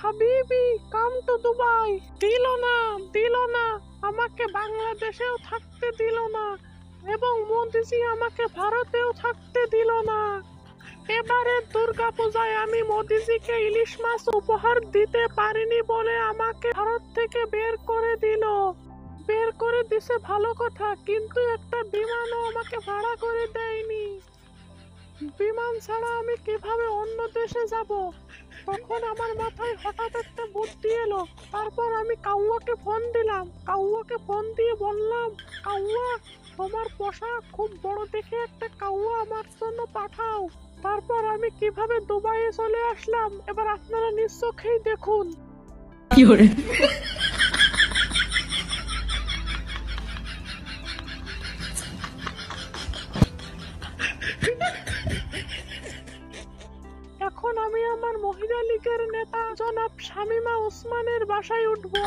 হাবিবি come to Dubai. দিল না আমাকে বাংলাদেশেও থাকতে দিল না, এবং মোদিজি আমাকে ভারতেও থাকতে দিল না। এবারে দুর্গাপূজায় আমি মোদিজিকে ইলিশ মাছ উপহার দিতে পারিনি বলে আমাকে ভারত থেকে বের করে দিল। বের করে দিছে ভালো কথা, কিন্তু একটা বিমানও আমাকে ভাড়া করে দেয়নি। বিমান ছাড়া আমি কিভাবে অন্য দেশে যাব? তখন আমার মাথায় হঠাৎ একটা বুদ্ধি এলো। তারপর আমি কাউয়াকে ফোন দিলাম। কাউয়াকে ফোন দিয়ে বললাম, কাউয়া, তোমার পোষা খুব বড় দেখে একটা কাউয়া আমার জন্য পাঠাও। তারপর আমি কিভাবে দুবাইয়ে চলে আসলাম, এবার আপনারা নিশ্চয়ই দেখুন। এখন আমি আমার মহিলা লীগের নেতা জনাব শামীমা ওসমানের বাসায় উঠবো।